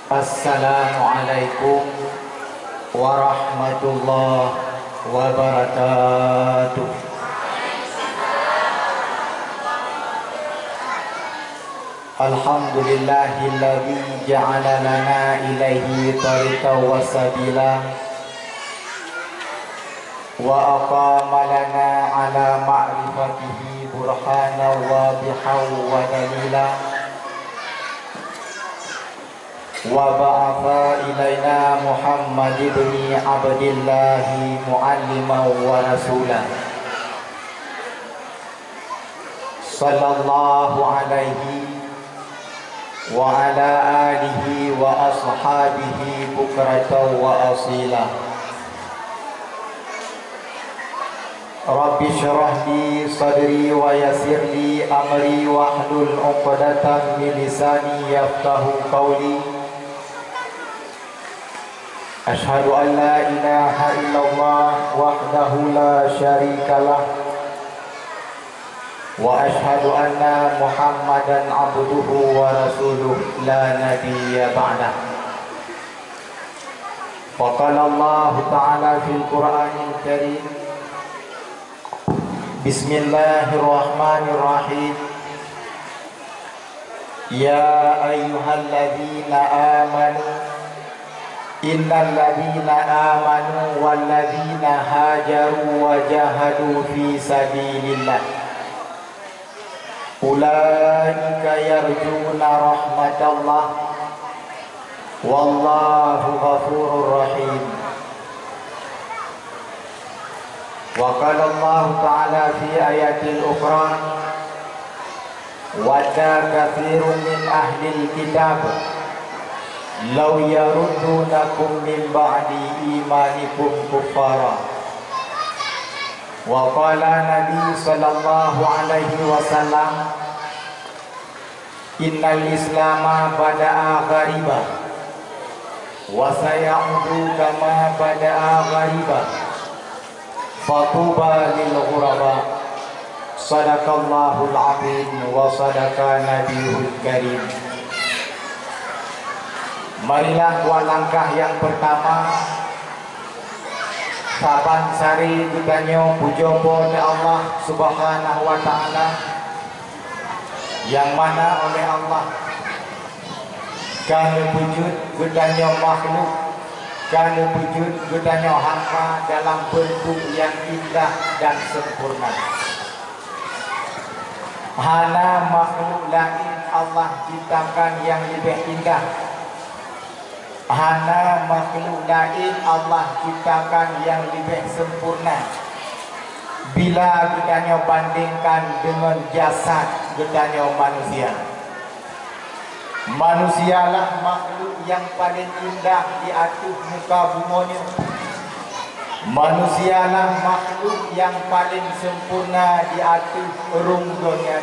Assalamualaikum warahmatullahi wabarakatuh. Alhamdulillahilladzi ja'ala lana ilaihi tariqan wa sabila wa aqama lana ala ma'rifatihi burhana wa bihaw wa dalila wa ba'atha ilaina Muhammad ibn Abdillah mualliman wa rasulan sallallahu alaihi wa ala alihi wa ashabihi bukratan wa asila. Rabbi syrah li sadri wa yassir li amri wahlul 'uqdatam min lisani yafqahu qawli. Ashhadu an la ilaha illallah wahdahu la syarikalah wa ashhadu anna Muhammadan abduhu wa rasuluh la nabiyya ba'dah. Wa qala Allah ta'ala fil Qur'anil Karim, Bismillahirrahmanirrahim. Ya ayyuhalladzina amanu innal ladzina amanu wal ladzina hajaru wa jahadu fi sabilillah ulaika yarjuna rahmatallah wallahu ghafurur rahim. Wa qala Allah ta'ala fi ayatil ukhra wadda katsirun min ahlil kitab law yaruddunakum min ba'di imanikum kuffara. Wa qala Nabi sallallahu alaihi wasallam, innal islama bada'a ghariba wa sayaudu kama bada'a ghariba fatuba lil ghuraba. Sadaqallahul azim wa sadaqa nabiyul karim. Marilah dua langkah yang pertama saban sari ditanya pujobo oleh Allah subhanahu wa ta'ala, yang mana oleh Allah kana wujud gedanya makhluk, kana wujud gedanya hamba dalam bentuk yang indah dan sempurna. Hana makhluk lain Allah ciptakan yang lebih indah, hana makhluk lain Allah ciptakan yang lebih sempurna. Bila kita bandingkan dengan jasad kita manusia, manusialah makhluk yang paling indah di atas muka bumi. Manusialah makhluk yang paling sempurna di atas urung dunia.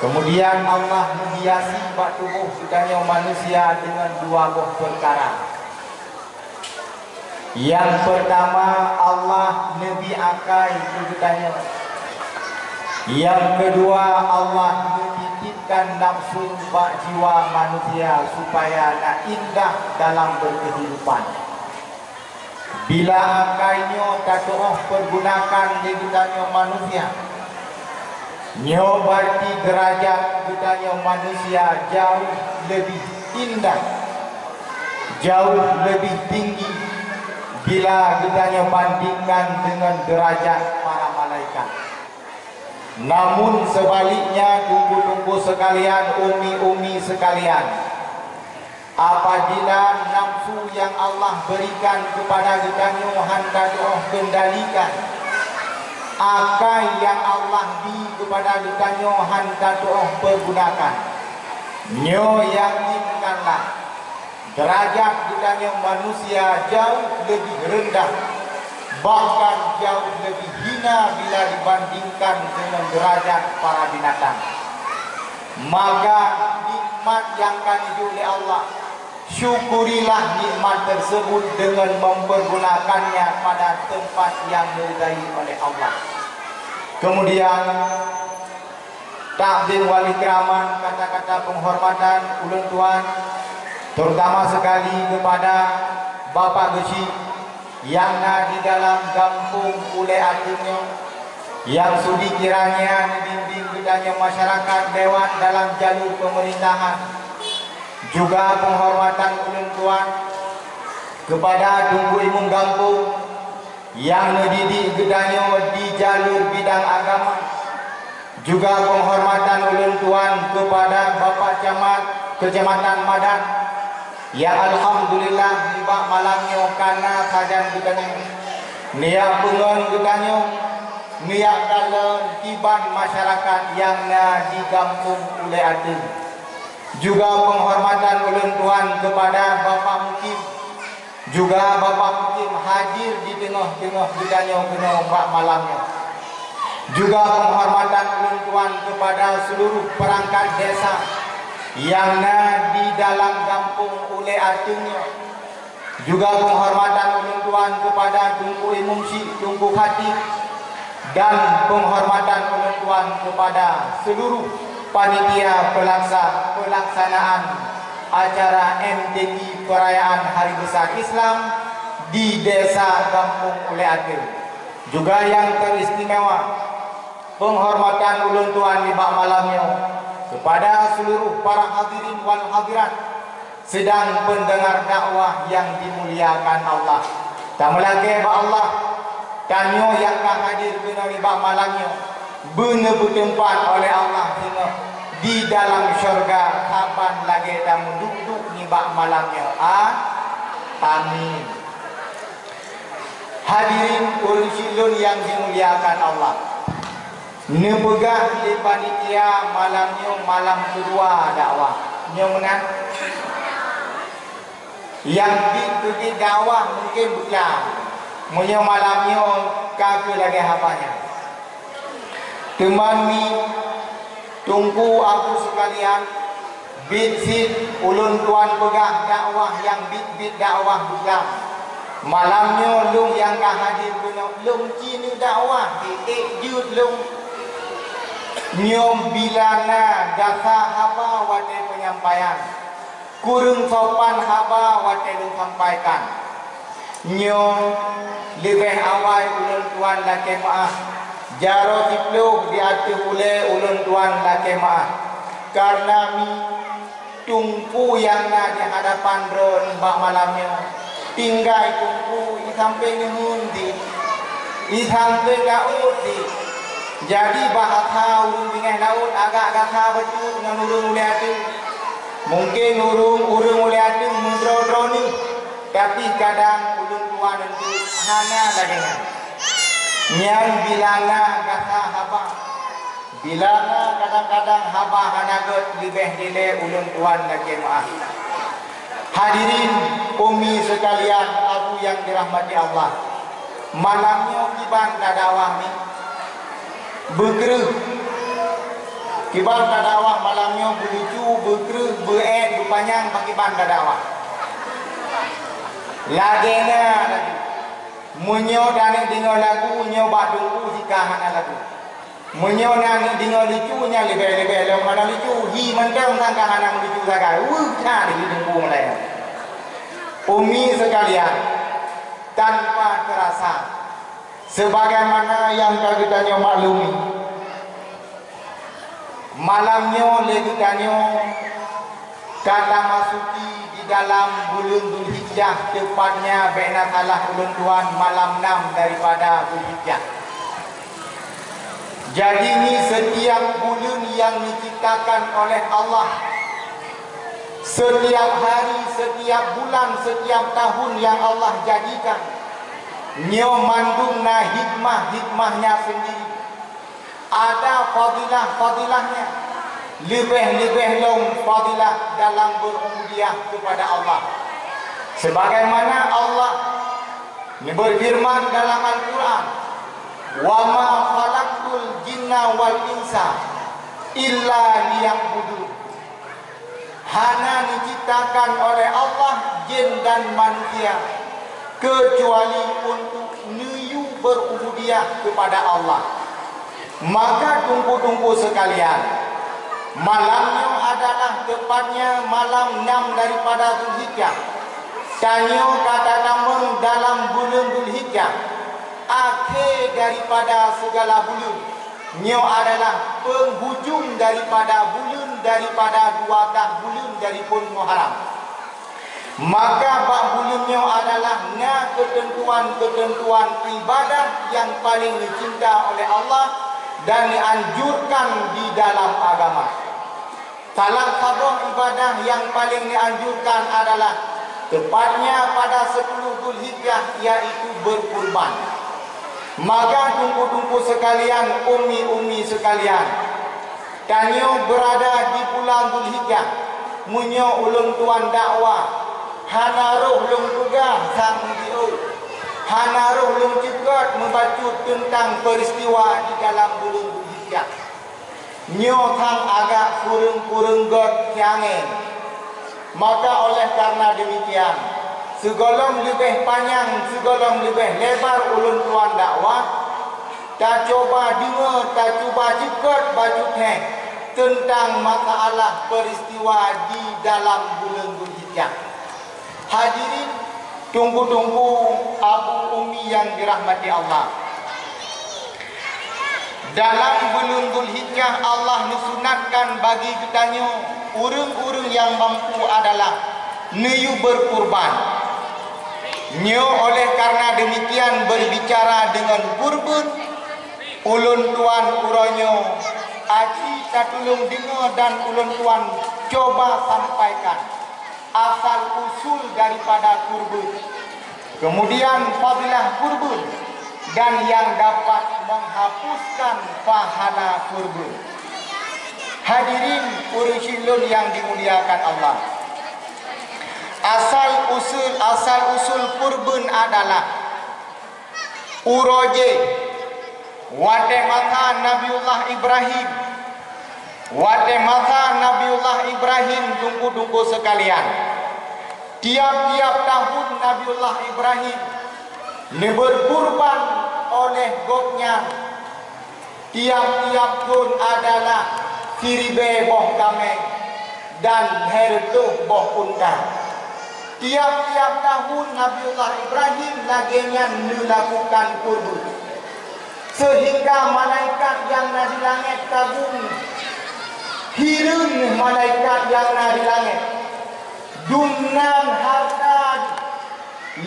Kemudian Allah menghiasi bak tubuh kita manusia dengan dua buah perkara. Yang pertama Allah nabi akai kita. Yang kedua Allah menitipkan nafsu bak jiwa manusia supaya nak indah dalam berkehidupan. Bila akainya tatoh pergunakan di kita manusia, nyo berarti derajat kita manusia jauh lebih indah, jauh lebih tinggi bila kita bandingkan dengan derajat para malaikat. Namun sebaliknya tunggu-tunggu sekalian, umi-umi sekalian, apabila nafsu yang Allah berikan kepada kita hendak kendalikan, akai yang Allah di kepada kita hendak pergunakan, nyo yakinkanlah derajat kita manusia jauh lebih rendah, bahkan jauh lebih hina bila dibandingkan dengan derajat para binatang. Maka nikmat yang kami oleh Allah, syukurilah nikmat tersebut dengan mempergunakannya pada tempat yang diridai oleh Allah. Kemudian takdim wali keraman, kata-kata penghormatan ulun tuan terutama sekali kepada Bapak Gesi yang di dalam kampung oleh artinya, yang sudi kiranya dibimbing bedanya masyarakat lewat dalam jalur pemerintahan, juga penghormatan ulun tuan kepada Tunku Imam Kampung yang mendidik gedanya di jalur bidang agama, juga penghormatan ulun tuan kepada Bapak Camat Kecamatan Madan yang alhamdulillah tiba malamnya karena sajan gedanya niat pengen gedanya niat dalam tiban masyarakat yang di kampung oleh Atin, juga penghormatan ulun tuan kepada Bapak Mukim, juga Bapak Mukim hadir di tengah-tengah gedanya kena ombak malamnya, juga penghormatan ulun tuan kepada seluruh perangkat desa yang di dalam kampung oleh artinya, juga penghormatan ulun tuan kepada Tunku Imam Syekh, Tunku Khatib, dan penghormatan ulun tuan kepada seluruh panitia pelaksanaan acara MTQ perayaan Hari Besar Islam di Desa Kampung oleh Atin. Juga yang teristimewa penghormatan ulun tuan di bak malamnya kepada seluruh para hadirin wal hadirat sedang pendengar dakwah yang dimuliakan Allah. Tak melagi ba Allah tanyo yang hadir kena di bak malamnya benar bertempat oleh Allah sehingga di dalam syurga kapan lagi tamu duduk di bak malamnya. Amin. Hadirin ursilun yang dimuliakan Allah, nepegah di panitia malamnya malam kedua dakwah nyomenang yang di dakwah mungkin berjalan munyo malamnya kaki lagi hapanya teman mi tunggu aku sekalian bit-bit ulun tuan pegah dakwah yang bit-bit dakwah berjalan malamnya lung yang hadir benar lung cini dakwah jut lung nyom bilana jasa haba wate penyampaian kurung sopan haba wate lung sampaikan nyom lebih awal ulun tuan laki maaf jaro tipluk diatur oleh ulun tuan laki maaf karena mi tungku yang di hadapan ron bak malamnya tinggal tungku di samping hundi di samping laut di. Jadi bahasa urung pinggir laut agak gasa betul dengan urung oleh hati. Mungkin urung oleh hati mendro-dro ni, tapi kadang ulun tuan itu hana lagi kan. Yang bilana gasa haba, bilana kadang-kadang haba hana get lebih dile ulun tuan lagi maaf. Hadirin umi sekalian, abu yang dirahmati Allah, malamnya kiban dakwah ni bergerak kiban dakwah malamnya berlucu bergerak bered berpanjang bagi ban dakwah lagena lagi munyo dan dengar lagu nyo badungku jika hana lagu munyo dan dengar lucunya lebih-lebih lo mana lucu hi mentang tangka hana lucu sagai cari di dengku mulai umi sekalian tanpa terasa sebagaimana yang kita maklumi malamnya kita kata masuki di dalam bulan Dzulhijjah tepatnya bena salah ulun tuan malam 6 daripada Dzulhijjah. Jadi ini setiap bulan yang diciptakan oleh Allah, setiap hari, setiap bulan, setiap tahun yang Allah jadikan nyo mandung na hikmahnya sendiri. Ada fadilah-fadilahnya, lebih-lebih long fadilah dalam berubudiah kepada Allah. Sebagaimana Allah berfirman dalam Al-Quran, wa ma khalaqtul jinna wal insa illa liya'budun. Hana diciptakan oleh Allah jin dan manusia kecuali untuk niu berubudiah kepada Allah. Maka tunggu-tunggu sekalian, Malamnya adalah tepatnya malam 6 daripada Zulhijjah. Tanyo kata nama dalam bulan Zulhijjah, akhir daripada segala bulan. Nyo adalah penghujung daripada bulan, daripada 12 bulan daripun Muharram. Maka bab bulannya adalah ketentuan-ketentuan ibadah yang paling dicinta oleh Allah dan dianjurkan di dalam agama. Salah satu ibadah yang paling dianjurkan adalah tepatnya pada 10 Zulhijjah, yaitu berkurban. Maka tungku-tungku sekalian, umi-umi sekalian, tanyo berada di bulan Zulhijjah, munyo ulun tuan dakwah, hanaruh lung tugas sang dio, hanaruh lung cegat membacut tentang peristiwa di dalam bulan Zulhijjah. Nyo thang agak kurung-kurung got kiangen. Maka oleh karena demikian, segolong lebih panjang, segolong lebih lebar ulun tuan dakwah, tak coba dengar, tak coba cegat bacut tentang masalah peristiwa di dalam bulan Zulhijjah. Hadirin, tunggu-tunggu abu umi yang dirahmati Allah. Dalam bulan Zulhijjah Allah disunatkan bagi kitanya urang-urang yang mampu adalah niu berkurban. Nyo oleh karena demikian berbicara dengan kurban, ulun tuan uronyo aji tatulung dengar dan ulun tuan coba sampaikan asal usul daripada kurban, kemudian fadilah kurban, dan yang dapat menghapuskan pahala kurban. Hadirin urus-ulun yang dimuliakan Allah, asal usul kurban adalah uroje wate mata Nabiullah Ibrahim. Wate masa Nabiullah Ibrahim, tunggu-tunggu sekalian, tiap-tiap tahun Nabiullah Ibrahim berkurban oleh goknya. Tiap-tiap tahun adalah siribe boh kameng dan hertuh boh unta. Tiap-tiap tahun Nabiullah Ibrahim laginya melakukan kurban, sehingga malaikat yang ada di langit kagum. Hirun malaikat yang ada di langit, dumnan harta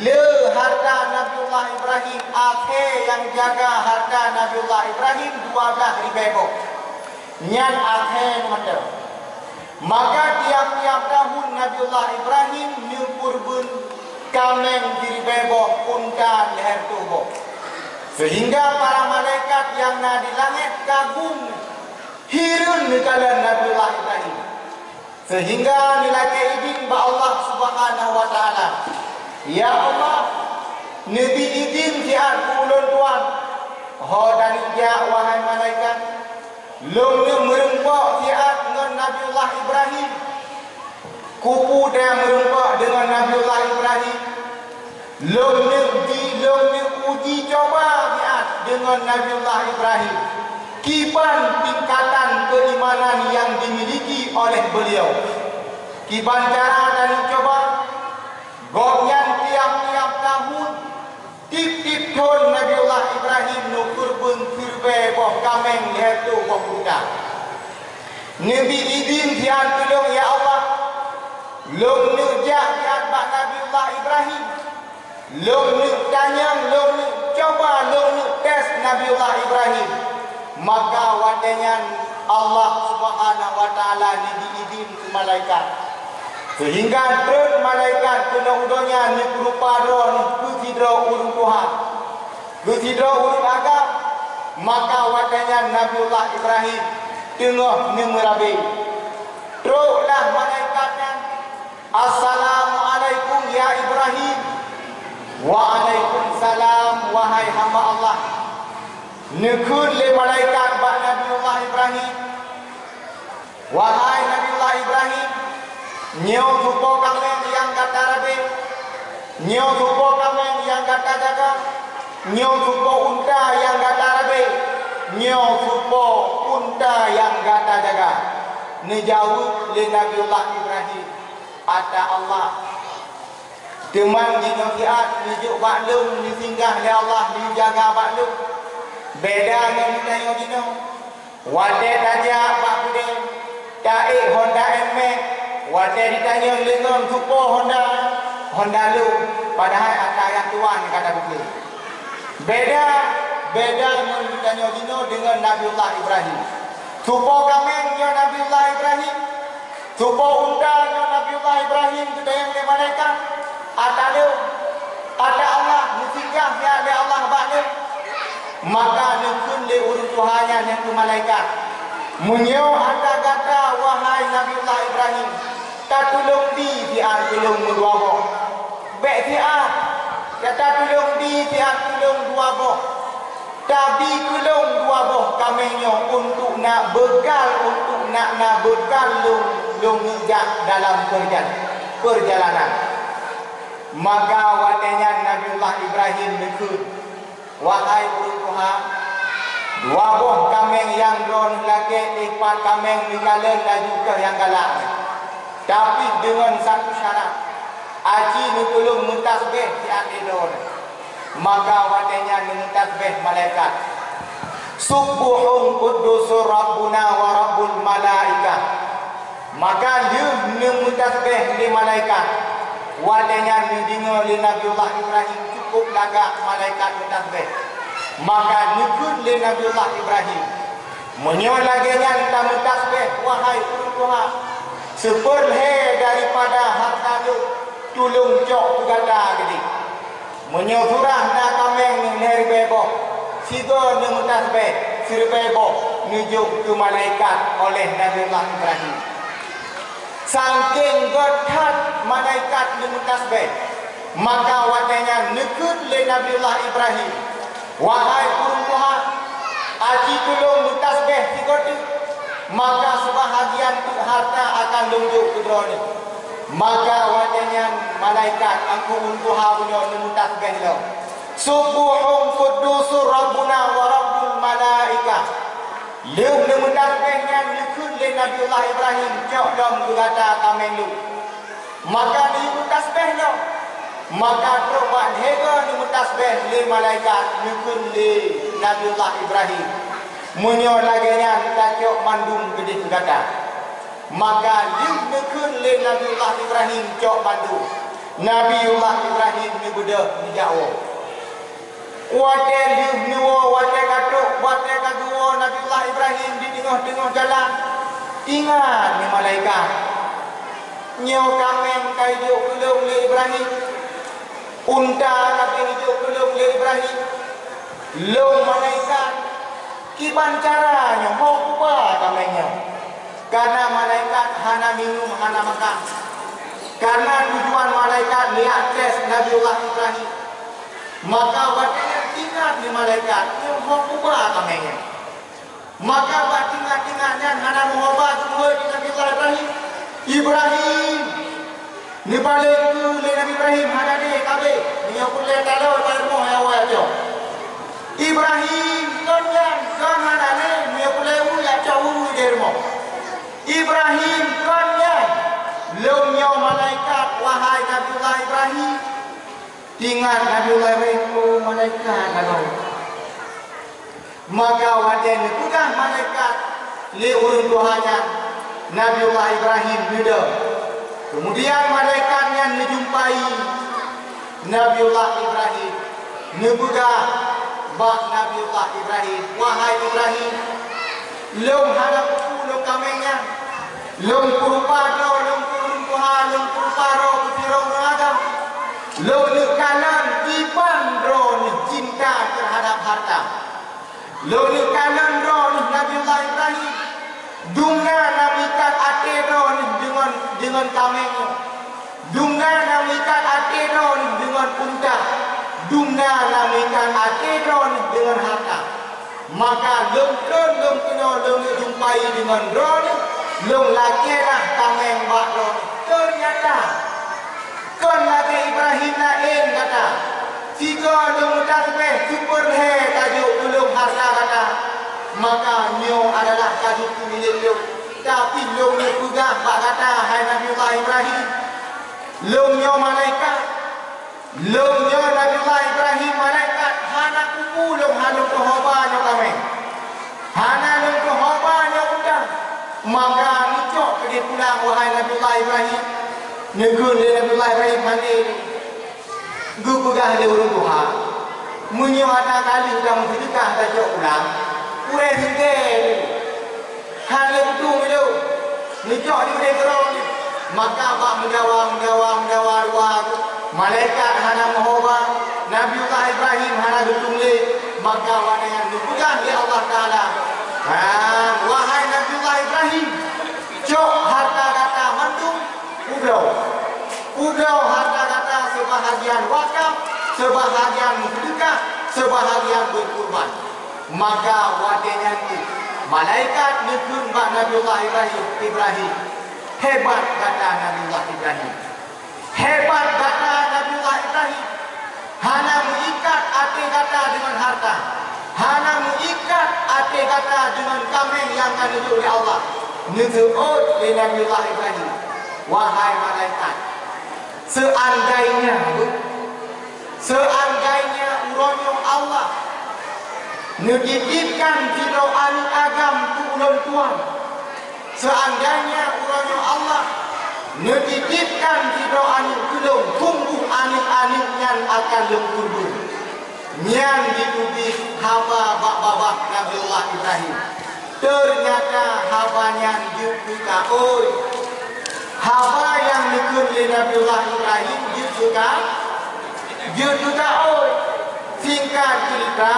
le harta Nabiullah Ibrahim, akhir yang jaga harta Nabiullah Ibrahim 12,000 nyan akhir mata. Maka tiap-tiap tahun Nabiullah Ibrahim nyukurban kameng diribebo unta leher tubuh, sehingga para malaikat yang ada di langit kagum hirun nikalan Nabiullah Ibrahim, sehingga nilai izin ba Allah Subhanahu wa taala, ya Allah, nabi izin siat ulun tuan ho dan ya wahai malaikat, lung merempak siat dengan Nabiullah Ibrahim, kupu dia merempak dengan Nabiullah Ibrahim, lung uji coba siat dengan Nabiullah Ibrahim, kiban tingkatan keimanan yang dimiliki oleh beliau. Kiban cara dan coba goknya tiap-tiap tahun tip-tip tahun Nabiullah Ibrahim nukurban sirbe boh kameng yaitu boh unta. Nabi izin sian tolong ya Allah, long nujak sian bak Nabiullah Ibrahim, long tanyang, long coba, long tes Nabiullah Ibrahim. Maka wadanya Allah Subhanahu wa taala diizin ke malaikat, sehingga terus malaikat kena udonya ni berupa doa kutidra urung Tuhan, kutidra urung agam. Maka wadanya Nabiullah Ibrahim tengah ni merabi, teruslah malaikatnya, Assalamualaikum ya Ibrahim. Waalaikumsalam wahai hamba Allah. Nekun le malaikat bak Nabiullah Ibrahim, wahai Nabiullah Ibrahim, nyo supo kameng yang kata rabe, nyo supo kameng yang kata jaga, nyo supo unta yang kata rabe, nyo supo unta yang kata jaga. Nejawab le Nabiullah Ibrahim. Ada Allah. Teman di nokiat nijuk baklum disinggah le Allah dijaga baklum. Beda dengan kita dino. Wade tajak bak bude. Taik Honda NMAX. Wade ditanya lengon tupo Honda lu. Padahal ada yang tuan kata bukti. Beda dengan kita dino dengan Nabiullah Ibrahim. Tupo kamennya Nabiullah Ibrahim. Tupo undangnya Nabiullah Ibrahim kita yang di malaikat. Ada Allah musikah ya ada Allah bakal. Maka nukun le urut Tuhannya yang ke malaikat. Munyo ada kata wahai Nabiullah Ibrahim. Tak tolong di an tolong dua boh. Baik dia kata tolong di an tolong dua boh. Tapi tolong dua boh kamenyo untuk nak bekal lung dalam perjalanan. Maka watenya Nabiullah Ibrahim nekut. Wahai urut Tuhan, dua boh kameng yang ron lagi ipat kameng dikalen laju ke yang galak. Tapi dengan satu syarat, aji nutulung mentasbih di akidon. Maka watenya mentasbih malaikat. Subuhun quddusur Rabbuna wa Rabbul Malaikah. Maka dia mentasbih di malaikat. Watenya mendengar li Nabiullah Ibrahim cukup lagak malaikat mentasbih. Maka nukun li Nabiullah Ibrahim. Menyewa laginya kita mentasbih. Wahai Tuhan, seperhe daripada harta itu tulung cok kugata gede. Menyewa surah nak kameng nehri bebo. Sigo mentasbih sirbebo nujuk ke malaikat oleh Nabiullah Ibrahim. Saking godhat malaikat mentasbih, maka watanya nekut le Nabiullah Ibrahim. Wahai Tuhan, aji tulung mentasbih sigoti, maka sebahagian harta akan lunjuk ke drone. Maka watanya malaikat aku Tuhan punya mentasbih lo. Subuhun quddusur Rabbuna wa Rabbul Malaikah. Leu mentasbihnya nekut le Nabiullah Ibrahim cok dom kata kamelu. Maka di mentasbih lo. Maka terubat hega ni mentasbih le malaikat nekut le Nabiullah Ibrahim. Munyo laginya kita cok mandum gede kata. Maka leu nekut le Nabiullah Ibrahim cok mandum. Nabiullah Ibrahim ni budak ni jauh. Wate liuhniwo, wate katruk, wate kaduwo Nabiullah Ibrahim di tengah-tengah jalan. Ingat ni malaikat. Nyaw kameng kaijuk kelung le Ibrahim. Unta kaki hijuk kelung le Ibrahim. Long malaikat. Kiban caranya, mau apa kamengnya? Karena malaikat hana minum, hana makan. Karena tujuan malaikat lihat tes Nabiullah Ibrahim. Maka watanya ingat ni malaikat yang mau ubah kamengnya. Maka batingat-tingatnya hana muhabat semua di Nabiullah Ibrahim. Ni balik tu le Nabi Ibrahim hana ni kabe. Ni aku le kalau barmo ya wajo. Ibrahim kan hana ni aku le ya jauh dermo. Ibrahim kan lomnya malaikat wahai Nabiullah Ibrahim. Ingat Nabiullah Ibrahim malaikat kalau. Maka wajan itulah malaikat li urun Tuhannya Nabiullah Ibrahim bida. Kemudian malaikatnya menjumpai Nabiullah Ibrahim. Nebuga bak Nabiullah Ibrahim. Wahai Ibrahim, lom hadap lom kamengnya. Lom kuruparo, lom kurun Tuhan, lom kuruparo kutirong agam. Lom kanan iban ron cinta terhadap harta. Lom kanan ron Nabiullah Ibrahim. Dunga namikat ateron dengan kamengnya. Dunga namikat ateron dengan unta. Dunga namikat ateron dengan harta. Maka lom kena jumpai dengan ron. Lom lakilah kameng bak ron. Ternyata kon lagi Ibrahim lain kata. Jika lom tasbih super he tajuk tulung harta kata. Maka nyo adalah tajuk milik lu. tapi longnya pegang bak kata hai Nabiullah Ibrahim. Longnya malaikat. Longnya Nabiullah Ibrahim malaikat hana kuku long hanu kohobanya kami. Hana long kohobanya udah. Maka nicok pergi pulang wahai Nabiullah Ibrahim. Negun dia Nabiullah Ibrahim mandi ini. Gu pegah dia urut Tuhan. Munyo ada kali sudah menghidupkan tajak pulang. Kue singgih. Hanya betul itu. Nicok di beri kerong. Maka bak menjawab. Malaikat hana mahoba. Nabiullah Ibrahim hana getungli. Maka wananya dipegang oleh Allah Ta'ala. Wahai Nabiullah Ibrahim. Cok harta kata mantung. Ugau harta kata sebahagian wakaf. Sebahagian sedekah, sebahagian berkurban. Maka wadenya itu malaikat nekun bak Nabiullah Ibrahim. Hebat kata Nabiullah Ibrahim. Hebat kata Nabiullah Ibrahim. Hana mengikat hati kata dengan harta. Hana mengikat hati kata dengan kambing yang akan ditunjuk oleh Allah. Nuzu'ud oleh Nabiullah Ibrahim. Wahai malaikat, seandainya uronyo Allah ngedidikkan tidoan agam tu ulun tuan. Seandainya uronyo Allah ngedidikkan tidoan ulun tumbuh anik-anik yang akan lengkurbun. Yang ditubih haba bak-babak Nabiullah Ibrahim. Ternyata habanya juga haba yang nikun oleh Nabiullah Ibrahim juga singkat cerita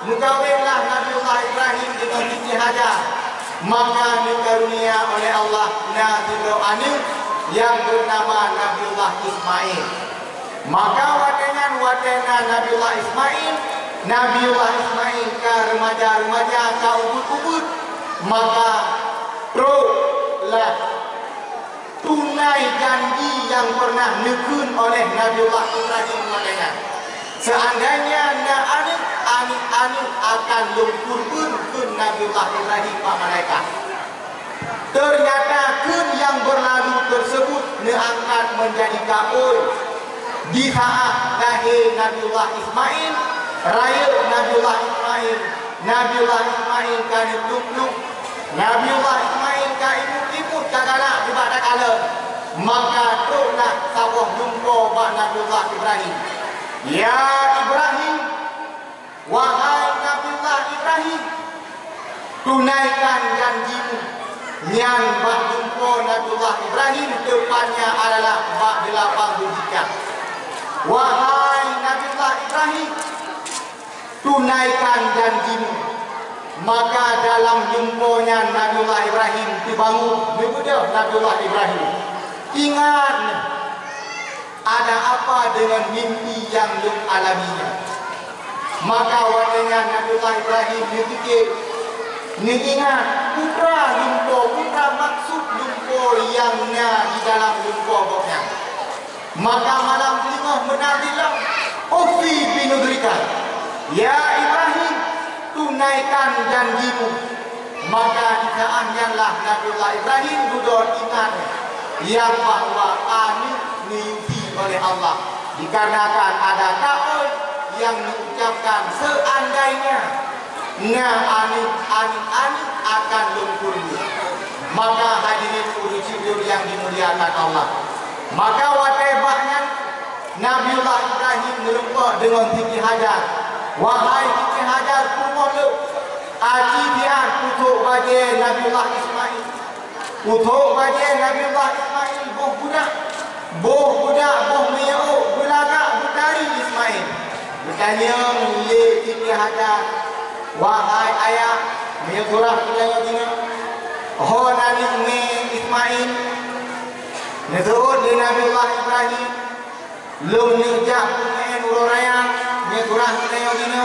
mengkawinlah Nabiullah Ibrahim dengan Siti Hajar. Maka dikarunia oleh Allah Nabiullah anak yang bernama Nabiullah Ismail. Maka watena Nabiullah Ismail ke remaja-remaja ke ubud-ubud. Maka lah tunai janji yang pernah nekun oleh Nabiullah Ibrahim watena. Seandainya anik-anik akan lungkurkan ke Nabiullah Ibrahim Pak Malaikat. Ternyata kun yang berlalu tersebut diangkat menjadi kaul. Di saat lahir Nabiullah Ismail, raya Nabiullah Ismail kan duduk. Nabiullah Ismail kan ibu cakala di pada kala. Maka terlah sawah jumpa bak Nabiullah Ibrahim. Ya Ibrahim, wahai Nabiullah Ibrahim, tunaikan janjimu. Yang bak jumpa Nabiullah Ibrahim depannya adalah bak 8 Zulhijjah. Wahai Nabiullah Ibrahim, tunaikan janjimu. Maka dalam jumpanya Nabiullah Ibrahim dibangun berbeda Nabiullah Ibrahim. Ingat, ada apa dengan mimpi yang belum alaminya. Maka waktunya Nabiullah Ibrahim dipikir, ni ingat putra maksud jumpa yangnya di dalam jumpa boknya. Maka malam tengah menadilah Ufi binudrika. Ya Ibrahim, tunaikan janjimu. Maka dikaanyanlah Nabiullah Ibrahim duduk ingat yang bahwa anik diuji oleh Allah. Dikarenakan ada kaul yang mengucapkan seandainya anik akan lungkur. Maka hadirin urusi yang dimuliakan Allah. Maka watebahnya Nabiullah Ibrahim melumpah dengan Siti Hajar. Wahai Siti Hajar, kumohlu aji dia kutuk bagi Nabiullah Ismail. Kutuk bagi Nabiullah Ismail boh budak, boh meyau, belagak, butari Ismail. Bertanya le Siti Hajar, wahai ayah, meyau surah kita gini. Oh nani me Ismail. Nezut di Nabiullah Ibrahim lum nirjah kumain uroraya surah kita gini.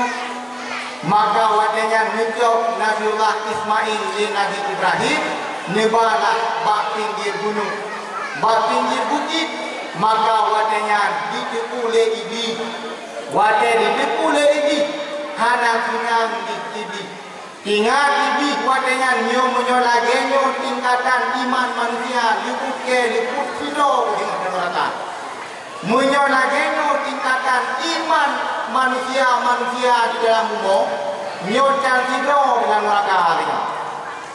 Maka wadanya nujok Nabiullah Ismail di Nabi Ibrahim nebala bak pinggir gunung, bak pinggir bukit. Maka wadanya dikepule ibi, wadanya dikepule ibi, hana kunang di ibi. Ingat ibi kuat dengan nyo menyo lagi nyo tingkatan iman manusia liput ke liput kilo dengan neraka. Menyo lagi nyo tingkatan iman manusia di dalam umum nyo dan kilo dengan neraka.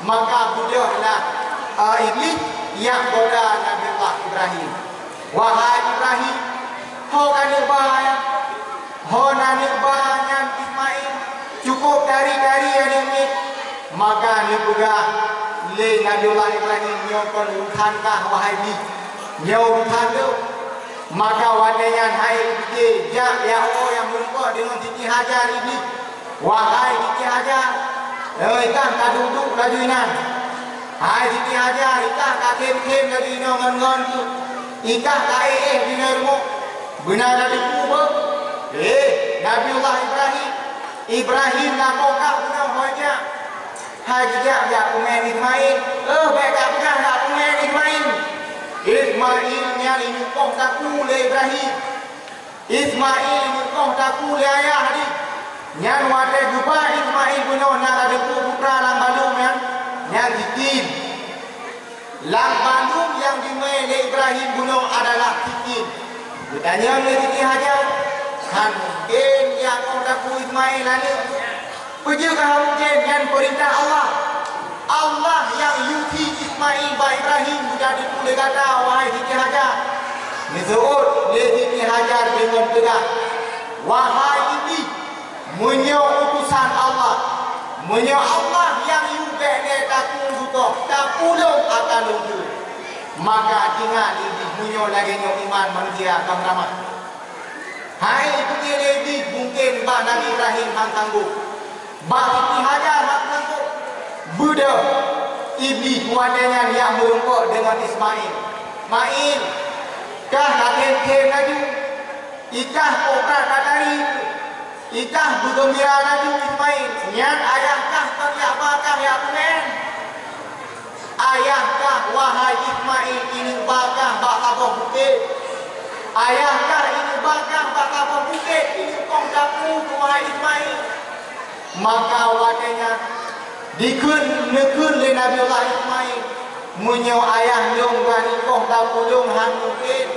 Maka budahlah iblis yang goda Nabi Allah Ibrahim. Wahai Ibrahim, ho kanibaya, ho nanibanya Ismail, cukup dari yang ini. Maka ni pegah le Nabi Allah Ibrahim nyokon uthankah wahai iblis, nyo uthan tu. Maka wadanya hai fikir, ya Allah yang berukah dengan Siti Hajar iblis. Wahai Siti Hajar, ikah tak duduk lagi nan. Hai Siti Hajar, ikah tak kem lagi ngon tu. Ikah tak di nermo. Benar dari kubur. Nabi Allah Ibrahim nak kokak benar wajah. Hai jejak jak pemain Ismail. Baik tak pernah nak pemain Ismail. Ismail yang ini kong taku le Ibrahim. Ismail ini kong taku le ayah ni. Yang wadah jumpa Ismail punya nak ada putra lang balung yang zikin. Lang balung yang dimain le Ibrahim punya adalah zikin. Bertanya le Siti Hajar, kan mungkin yang kong taku Ismail ni. Pejukah mungkin yang perintah Allah. Allah yang yuti Ismail ba Ibrahim sudah ditulis kata wahai Siti Hajar. Disebut le Siti Hajar dengan tegas. Wahai iblis, menyo utusan Allah. Menyo Allah yang yubek ne taku butuh. Tak pulung akan lunggu. Maka ingat iblis menyo lagi nyo iman manusia akan ramah. Hai pergi le iblis mungkin ba Nabi Ibrahim hang tangguh. Ba Siti Hajar hang tangguh. Buddha iblis kuatnya yang merungkuk dengan Ismail. Ismail, kah katen laju, ikah kokak katari, ikah bergembira laju Ismail. Niat ayahkah teriak bakah ya punen. Ayahkah wahai Ismail ini bakah bakah bukit. Ayahkah ini bakah bakah bukit ini kong daku wahai Ismail. Maka wadanya dikun nekun le Nabi Allah Ismail munyo ayah long gani kong tapulung han mungkin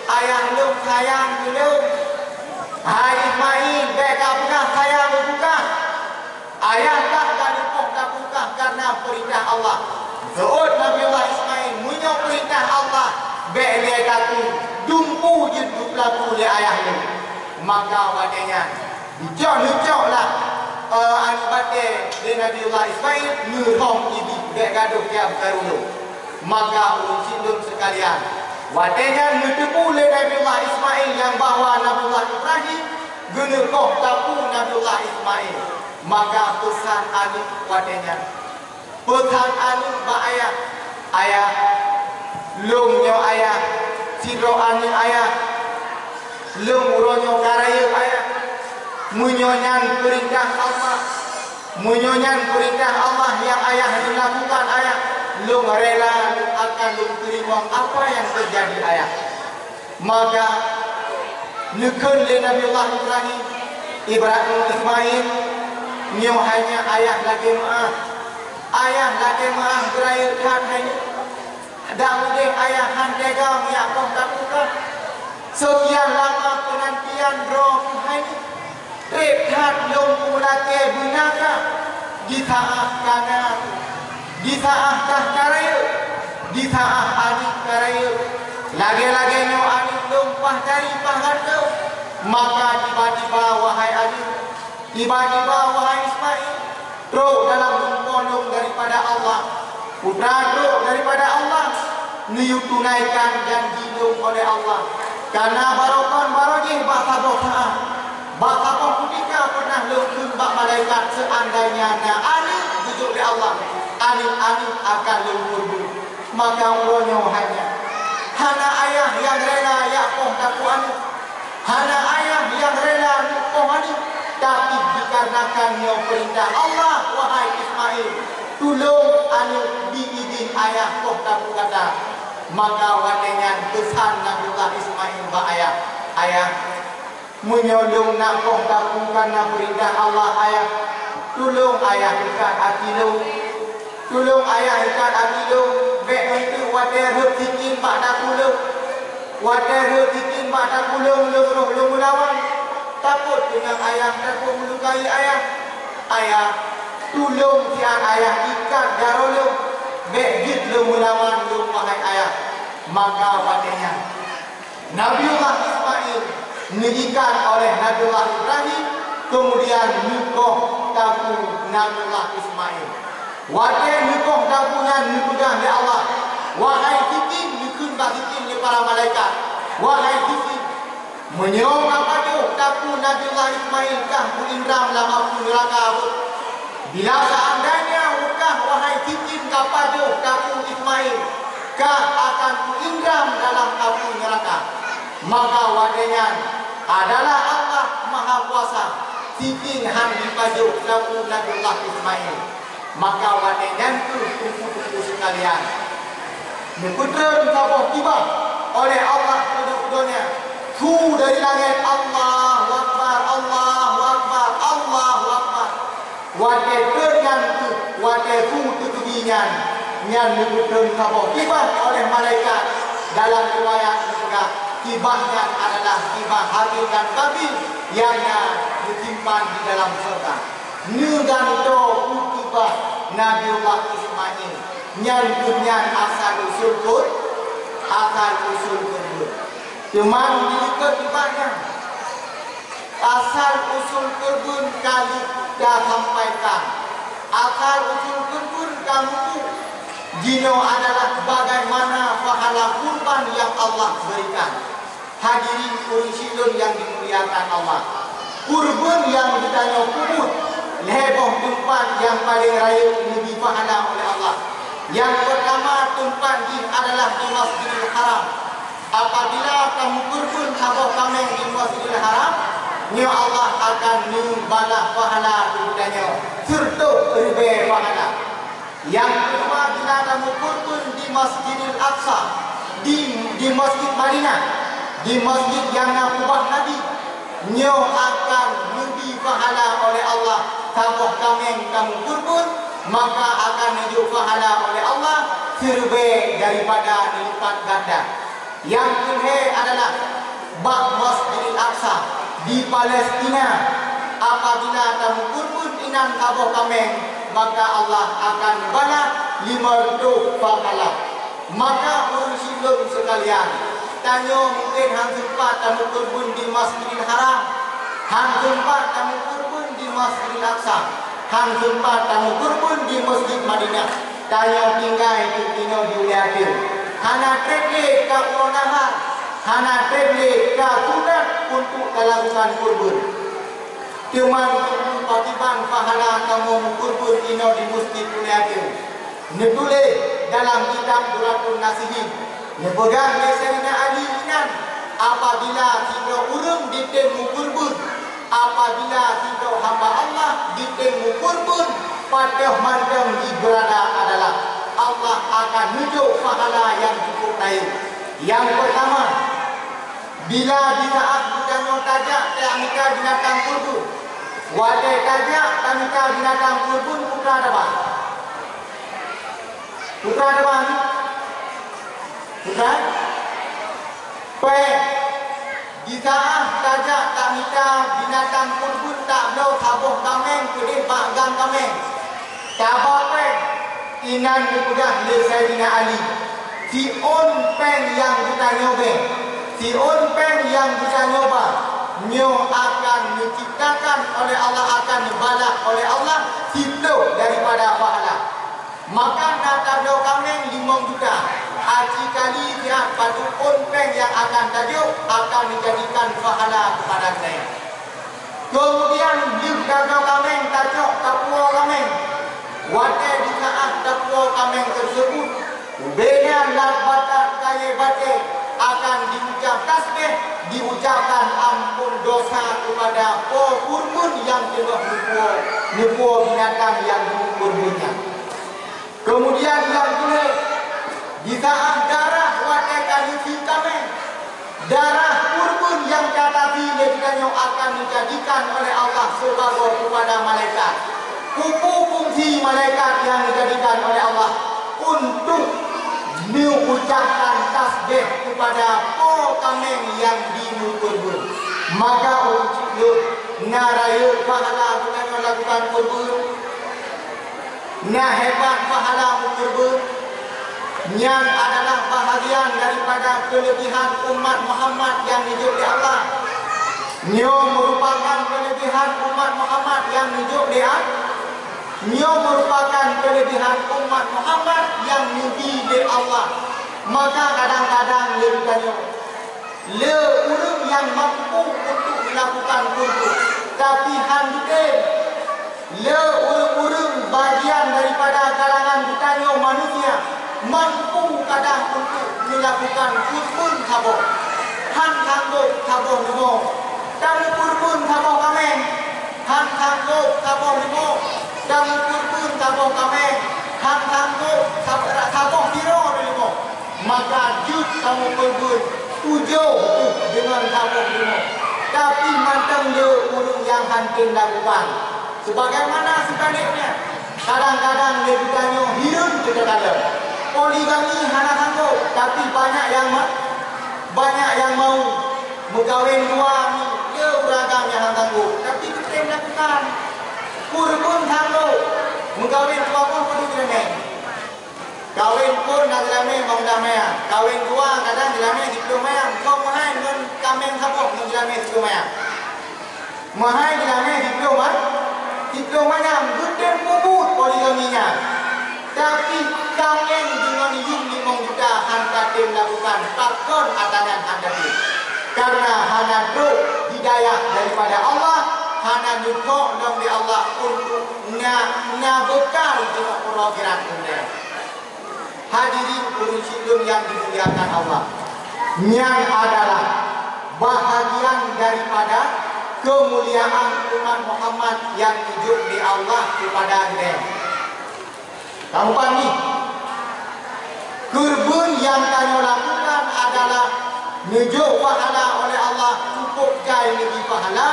ayah long sayang dulu. Hai Ismail beka bukan sayang buka ayah tak gani kong tapuka karena perintah Allah. Seut Nabi Allah Ismail munyo perintah Allah be le katu dumpu hidup laku le ayah lu. Maka wadanya dicok lah anbate de Nabi Allah Ismail nurhom ibi dek gaduh tiap karulu. Maka ulun sindun sekalian wadenya nutepu le Nabi Allah Ismail yang bawa Nabi Allah Ibrahim genur kong tapu Nabi Allah Ismail. Maka pesan anu wadenya pesan anu ba ayah lumnyo ayah sidro anu ayah lum uronyo karaya ayah. Munyonyan perintah Allah, munyonyan perintah Allah yang ayah dilakukan ayah, lu rela akan lu terima apa yang terjadi ayah. Maka nekun le Nabi Allah Ibrahim Ismail nyo hanya ayah lagi maaf berayat kan hanya dah udah ayah han tegang ya kau takutkan sekian lama penantian roh hanya Rephat lung ulake bunaka Gitaah kana Gitaah kah karaya Gitaah adik karaya Lagi-lagi nyo adik lumpah dari paharga. Maka tiba-tiba wahai adik, tiba-tiba wahai Ismail, roh dalam pondok daripada Allah, putra roh daripada Allah, niu tunaikan janji oleh Allah. Karena barokon barojih bakal doa Baka pemudika pernah lukun bak malaikat seandainya na anil duduk di Allah anil akan lukun. Maka ulonyo hana ayah yang rela yakoh taku anil, hana ayah yang rela lukoh anil. Tapi dikarenakan nyo perintah Allah wahai Ismail tulung anil diizin ayah koh taku kata. Maka wadengan pesan Nabiullah Ismail ba ayah menyolong nak kong taku karena perintah Allah ayah Tolong ayah ikat akilo, tolong ayah ikat akilo. Bek itu wadah tikin pada pulau, wadah tikin pada pulau lung lawan. Takut dengan ayah, takut melukai ayah. Ayah, tolong tiang ayah ikat darolo. Bek git lung lawan lung wahai ayah. Maka wadahnya Nabiullah Ismail diikat oleh Nabiullah Ibrahim, kemudian nikoh tabu Nabiullah Ismail. Wadah nikoh tabunya nikudah oleh Allah. Wahai tikin nikun bagitin oleh para malaikat. Wahai tikin menyong apa tu tabu Nabiullah Ismail kah kulindram dalam api neraka. Bila seandainya ukah wahai tikin kapadu tabu Ismail kah akan kulindram dalam api neraka. Maka wadahnya adalah Allah Maha Kuasa. Tikin han dipaju tabu Nabiullah Ismail. Maka wadahnya itu kumpul-kumpul sekalian. Putra dikabah tiba oleh Allah kedua-duanya. Fu dari langit, Allahu Akbar, Allahu Akbar, Allahu Akbar. Wadah dengan tu, wadah fu tutubinyan. Yang putra dikabah tiba oleh malaikat. Dalam riwayat juga tibahnya adalah tibah Habil dan Qabil yang disimpan di dalam surga. Nudan to tibah Nabiullah Ismail. Nyantunyan asal usul kur, asal usul kurbun. Cuma diikut tibahnya. Asal usul kurbun kali dah sampaikan. Asal usul kurbun kamu jino adalah bagaimana pahala kurban yang Allah berikan. Hadirin ursilun yang dimuliakan Allah. Kurban yang ditanya kubur, leboh tempat yang paling raya lebih pahala oleh Allah. Yang pertama tempat ini adalah di Masjidil Haram. Apabila kamu kurban habaq kambing di Masjidil Haram, nya Allah akan membalas pahala kepadanya serta ribu pahala. Yang kedua, bila kamu kurban di Masjidil Aqsa, di Masjid Madinah, di masjid yang nakubah Nabi, nya akan lebih pahala oleh Allah. Habaq kambing kamu kurban, maka akan menjadi pahala oleh Allah serba daripada lipat ganda. Yang kedua adalah bak Masjidil Aqsa di Palestina. Apabila kamu kurban inan habaq kambing, maka Allah akan membalas 50 pahala. Maka ursilun sekalian, tanya mungkin hang sempat kamu kurban di Masjidil Haram, hang sempat kamu kurban di Masjidil Aqsa, hang sempat kamu kurban di Masjid Madinah. Tanya tinggal itu tino diuliakan. Hana treble ka uronahar, hana treble ka sunat untuk melakukan kurban. Cuma patiban pahala kamu kurban tino di Masjid uliakan. Ditulis dalam kitab Duratul Nasihin. Nepegang Sayyidina Ali inan apabila kita urung ditemu kurban, apabila kita hamba Allah ditemu kurban, pada mandang di berada adalah Allah akan menunjuk pahala yang cukup baik. Yang pertama, bila di saat budanya tajak tamika binatang kurban, wadah tajak tamika binatang kurban putra apa? Putra apa? Putra? Di saat tajak tamika binatang kurban tak belau tabuh kambing kedai bagang kambing. Tabape inan dipudah oleh Sayyidina Ali. Si on pen yang kita nyoba, si on pen yang kita nyoba, nyo akan diciptakan oleh Allah, akan dibalas oleh Allah situ daripada pahala. Maka nata do kambing 5 juta. Aji kali dia padu on pen yang akan tajuk akan dijadikan pahala kepada saya. Kemudian dia do kambing tajuk kapua kambing. Wadah di saat dakwa kambing tersebut, ubenya labatat kaya bate akan diucap tasbih, diucapkan ampun dosa kepada kurban yang telah nubuah binatang yang kurbannya. Kemudian yang kedua, di saat darah wadah kali kambing, darah kurban yang kata dilebihkannya akan dijadikan oleh Allah sebagai kepada malaikat. kupu fungsi malaikat yang dijadikan oleh Allah untuk mengucapkan tasbih kepada kameng yang dimukurkan. Maka untuk naraya pahala kita melakukan kurban, nah hebat pahala kurban yang adalah bahagian daripada kelebihan umat Muhammad yang hidup di Allah. Nyo merupakan kelebihan umat Muhammad yang hidup di Allah. Nyo merupakan kelebihan umat Muhammad yang hidup di Allah. Maka kadang-kadang lebih le orang yang mampu untuk melakukan kurban, tapi handukkan le orang-orang bagian daripada kalangan bukannya manusia mampu kadang untuk melakukan kurban tabung. Han tanggup tabung demo. Kamu kurban tabung kami. Han tanggup tabung demo. Kamu kurban tabung kami. Han tanggup tabung hero demo. Maka jut kamu kurban tujuh dengan tabung demo. Tapi mantan le orang yang hantin lakukan. Sebagaimana sebaliknya, kadang-kadang dia bertanya hirun kita kata poligami hana sanggup, tapi banyak yang mau berkahwin dua ni dia beragam yang sanggup, tapi kita lakukan kurban sanggup berkahwin dua pun perlu dilamai, kahwin pun nak dilamai bang damai, kahwin dua kadang dilamai di rumah, kau mahal dengan kambing sanggup dengan dilamai di rumah, mahal dilamai di rumah. Diplomanya gede bubut poligaminya, tapi kalian dengan yung 5 juta hantatim lakukan takkan atangan hadapi, karena hanya doa hidayah daripada Allah, hanya nyukok dari Allah untuk bekal dengan perakiran dunia. Hadirin urus yang dimuliakan Allah, yang adalah bahagian daripada kemuliaan umat Muhammad yang hidup di Allah kepada dia. Kamu pahami? Kurban yang kami lakukan adalah menuju pahala oleh Allah, cukup jai lagi pahala,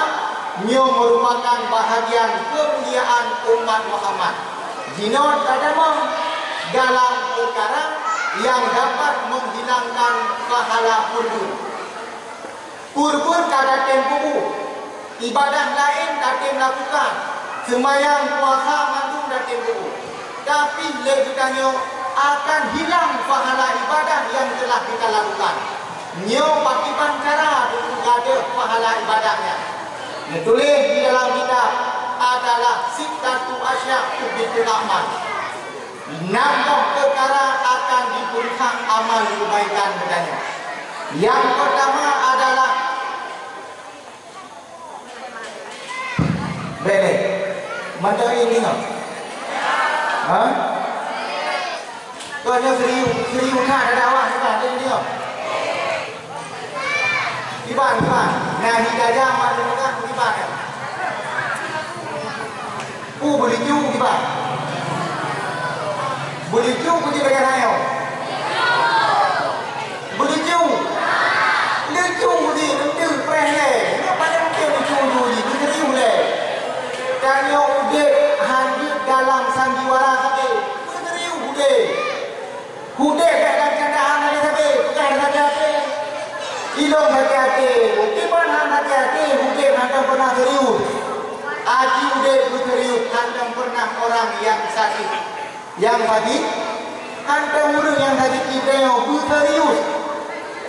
yang merupakan bahagian kemuliaan umat Muhammad. Jinot kadang dalam perkara yang dapat menghilangkan pahala kurban. Kurban kada tempuh. Ibadah lain datin lakukan, semayang puasa mantung datin buku, tapi lebihnya akan hilang pahala ibadah yang telah kita lakukan. Nyo pakipan cara untuk ada pahala ibadahnya. Ditulis di dalam kitab adalah sittatu asya tubitul amal. 6 perkara akan diberikan amal kebaikan padanya. Yang pertama adalah boleh, macam ini tak? Hah? Kau ada serius nak ada awak juga ada ni tak? Kiban. Nah hidayah mana juga kiban ya? Boleh ju kiban. Boleh ju pergi dengan saya. Boleh ju. Leju ni, nanti preh le. Apa yang mungkin leju ni? Kita serius le. Dan yang udah hadir dalam sandiwara sahaja, meneriu udah baikkan candaan lagi sahaja, bukan sahaja, ilong sahaja, tiban sahaja, udah hantam pernah serius, aji udah serius, hantam pernah orang yang sakit, hantam orang yang sakit kita yang serius,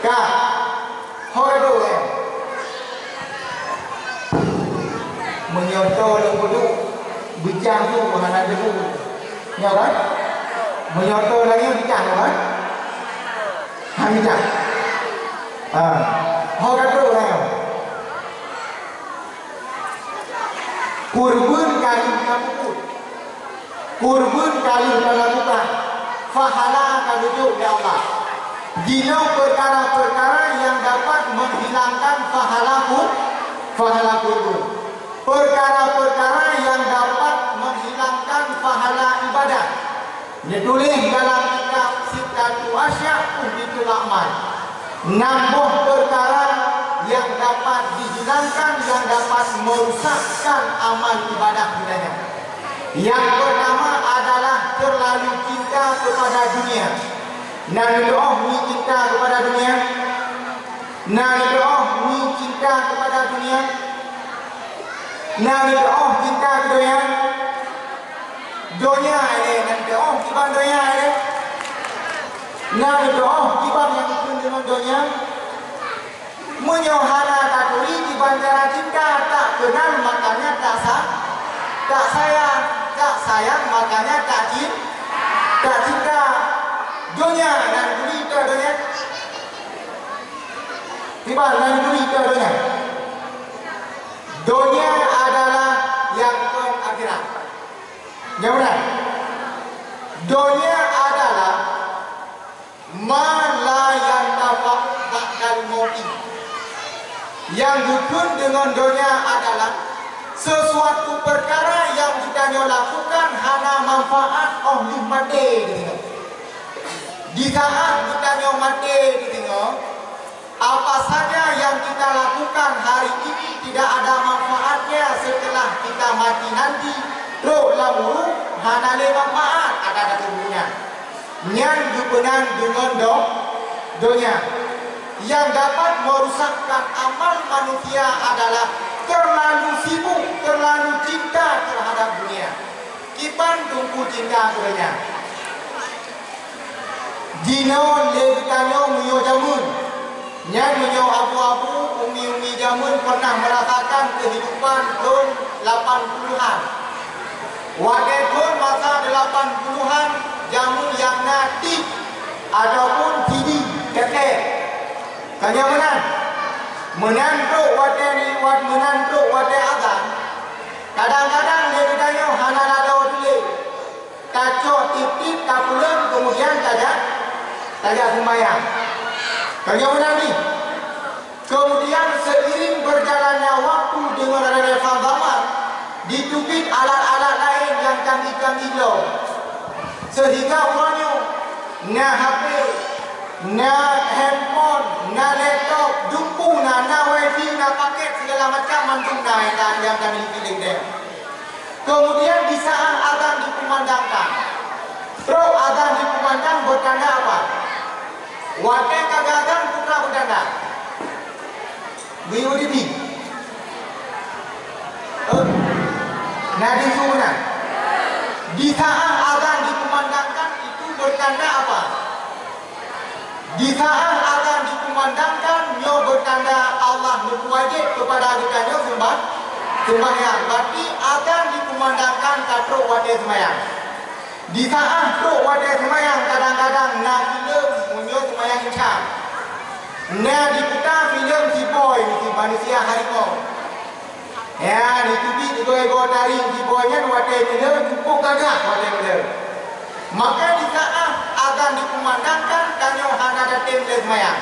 kah, horor menyotol kudu bijang tu mengenai debu, ya kan? Menyotol lagi bijang kan? Bijang. Orang tu lah. Kurban kali lakukan, kurban kali lakukan, pahala kali itu ya Allah. Jika perkara-perkara yang dapat menghilangkan pahala kurban. Perkara-perkara yang dapat menghilangkan pahala ibadah. Ditulis dalam kitab Sittatu Asya Tubitul Amal. 6 perkara yang dapat dihilangkan, yang dapat merusakkan amal ibadah kita. Yang pertama adalah terlalu cinta kepada dunia. Nabi doa ni cinta kepada dunia. Nabi doa ni cinta kepada dunia. Nabi doa cinta ke dunia. Dunia ini nabi doa kiban dunia ini. Nabi doa kiban yang ikut dengan dunia. Menyohana takuri kiban cara cinta tak kenal makanya tak sah, tak sayang, tak sayang makanya tak cinta, tak cinta. Dunia dan gurita dunia. Kiban dan gurita dunia. Dunia adalah yang ke akhirat. Yang benar. Dunia adalah malayan tapak bakal mati. Yang dukun dengan dunia adalah sesuatu perkara yang kita lakukan hana manfaat oleh mati. Di saat kita mati apa saja yang kita lakukan hari ini tidak ada manfaatnya setelah kita mati nanti. Roh lamuru hana le manfaat ada tubuhnya. Nyan dukunan dengan dunia. Yang dapat merusakkan amal manusia adalah terlalu sibuk, terlalu cinta terhadap dunia. Kipan tunggu cinta kepadanya. Dino lebitanyo muyo jamun. Nyan muyo abu-abu, umi-umi jamun pernah merasakan kehidupan tahun 80-an. Wadah tahun masa 80-an jamun yang natif ataupun TV kekek. Kanya menantuk wadah ni, menantuk wadah azan. Kadang-kadang lebitanyo hana ladau dulu. Kacau tip-tip tak pulang kemudian tajak sembahyang. Kaya benar ni. Kemudian seiring berjalannya waktu dengan adanya zaman, ditupit alat-alat lain yang canggih-canggih loh. Sehingga orangnya na HP, na handphone, na laptop, jumpu na wifi, na paket segala macam mandung yang kami pilih dia. Kemudian di saat azan dikumandangkan, bro azan dikumandang bertanda apa? Wadah kagagan putra bertanda. BUDP. Nadi Sunan. Di saat azan dikumandangkan itu bertanda apa? Di saat azan dikumandangkan, nyo bertanda Allah berwajib kepada kita nyo sembahyang. Berarti azan dikumandangkan katruk wadah sembahyang. Di saat truk wadah sembahyang kadang-kadang nak filem munyo sembahyang Islam. Nak diputar filem si boy si manusia harimau. Ya, ditubi ego-ego taring si boynya wadah dia cukup gagah wadah dia. Maka di saat azan dikumandangkan kanyo hana datang le sembahyang.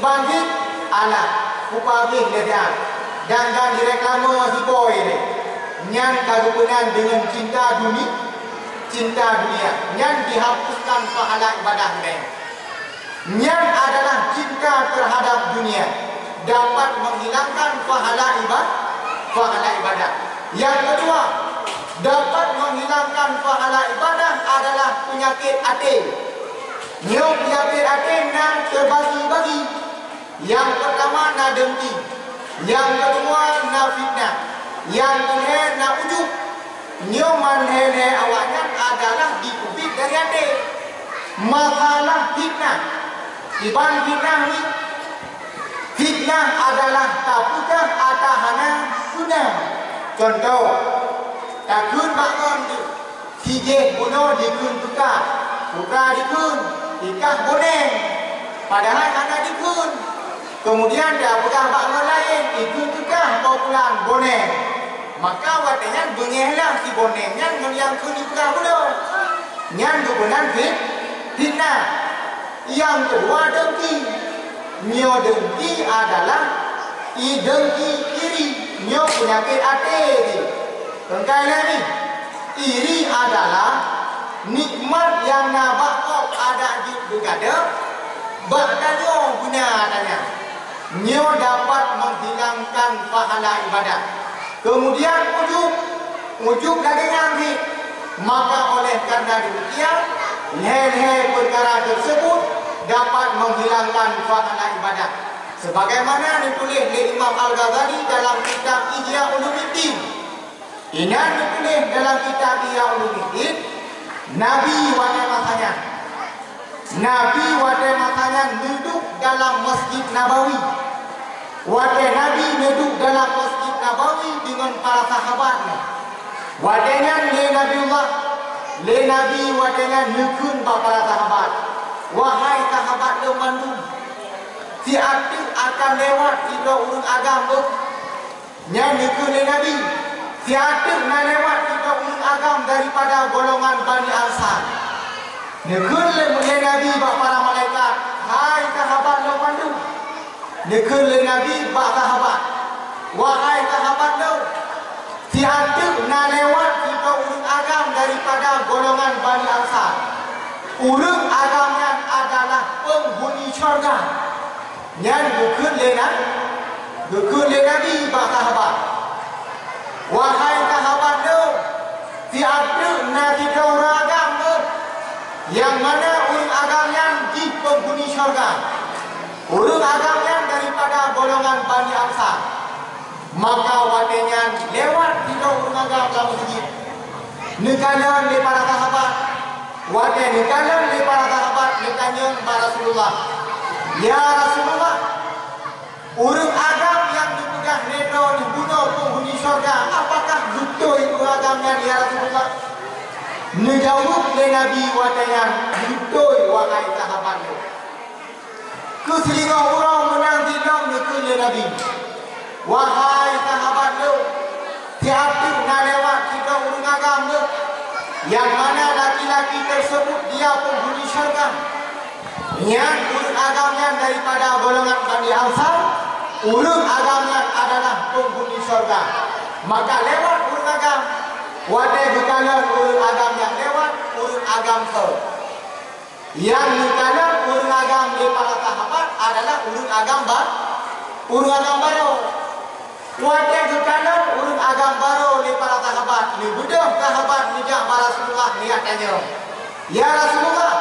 Ibangit ala upabih dia. Dan direklame si boy ni. Nyan kagupunan dengan cinta dunia. Cinta dunia yang dihapuskan pahala ibadah mereka. Yang adalah cinta terhadap dunia dapat menghilangkan pahala ibadah. Yang kedua, dapat menghilangkan pahala ibadah adalah penyakit hati. Nyo penyakit hati yang terbagi-bagi. Yang pertama na dengki, yang kedua na fitnah, yang ketiga na ujub. Nyoman hele awaknya adalah dikubit dari hati. Masalah fitnah. Iban fitnah ni. Fitnah adalah tapukah atahana sunnah. Contoh, takun bangun tu. Sijeh bunuh dikun tukar. Tukar dikun. Ikah boneng. Padahal anak dikun. Kemudian dia pegang bangun lain. Dikun tukar populan boneng. Maka wadahnya bengehlah si bonengnya yang kunikah dulu. Yang kebenaran fitnah. Yang kedua dengki. Nyo dengki adalah dengki iri. Nyo penyakit hati. Tengkailah ni. Iri adalah nikmat yang nabakop ada juga ada. Bakdanyo guna adanya. Nyo dapat menghilangkan pahala ibadah. Kemudian ujub. ujung dagingnya ni. Maka oleh karena demikian, leher perkara tersebut dapat menghilangkan pahala ibadat. Sebagaimana ditulis oleh Imam Al-Ghazali dalam kitab Ihya Ulumuddin. Ini ditulis dalam kitab Ihya Ulumuddin, Nabi pada masanya duduk dalam Masjid Nabawi. Nabi duduk dalam Masjid Nabawi dengan para sahabatnya. Wadanya le Nabi wadanya nukun para sahabat. Wahai sahabat Mandu, si atik akan lewat tiga urung agama. Yang nukun le Nabi, si atik nak lewat tiga urung agama daripada golongan Bani Ansar. Nukun le Nabi para malaikat, hai sahabat Mandu. Nukun le Nabi sahabat, wahai sahabat si adik nak lewat tiga urung agam daripada golongan Bani Ansar. Urung agamnya adalah penghuni syurga. Yang bukan Nabi sahabat. Wahai sahabat si adik nak tiga urung agam yang mana urung agamnya di penghuni syurga. Urung agamnya daripada golongan Bani Ansar. Maka wadenya lewat tiga urung agam dalam masjid. Nekalan le para sahabat. Wadenya nekalan le para sahabat ditanya kepada Rasulullah. Ya Rasulullah, urung agam yang dipegang nedo dibunuh penghuni syurga, apakah betul itu agamnya ya Rasulullah? Menjawab le Nabi wadenya, betul wahai sahabat. Keselingah orang menang tidak nekun le Nabi. Wahai sahabat siapa nak lewat tiga urung agam yang mana laki-laki tersebut dia penghuni syurga. Yang urung agamnya daripada golongan Bani Ansar, urung agamnya adalah penghuni syurga. Maka lewat urung agam, wadai bukanlah urung agam yang lewat, urung agam yang bukanlah urung agam di para sahabat adalah urung agam baru. Wadai bukanlah urung agam baru di para sahabat. Ni budak sahabat nijak Rasulullah niat tanya. Ya Rasulullah,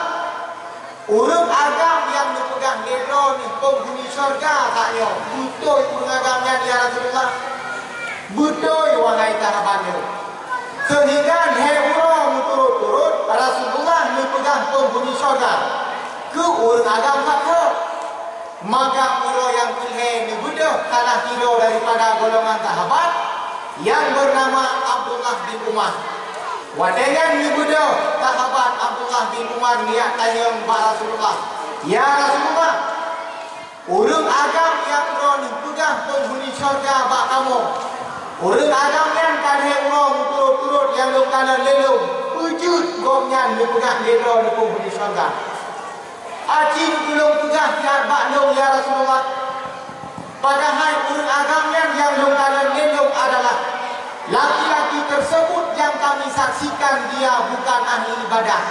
urung agam yang dipegang nedo ni penghuni syurga taknya. Betul urung agamnya ya Rasulullah. Betul wahai sahabatnya. Sehingga orang turut-turut Rasulullah dipegang penghuni syurga. Ke urung agam ke? Maka orang yang pilih ni budak kalah kira daripada golongan sahabat yang bernama Abdullah bin Umar. Wadanya ni budak sahabat Abdullah bin Umar niat tanya kepada Rasulullah. Ya Rasulullah, urung agam yang orang dipegang penghuni syurga bak kamu. Urung agam yang kadang orang turut-turut yang lokana lelung wujud gomnya dipegang lelo di penghuni syurga. Acing belum pegang siar baknung ya Rasulullah. Padahal urung agamnya yang lokana lelung adalah laki-laki tersebut yang kami saksikan dia bukan ahli ibadah.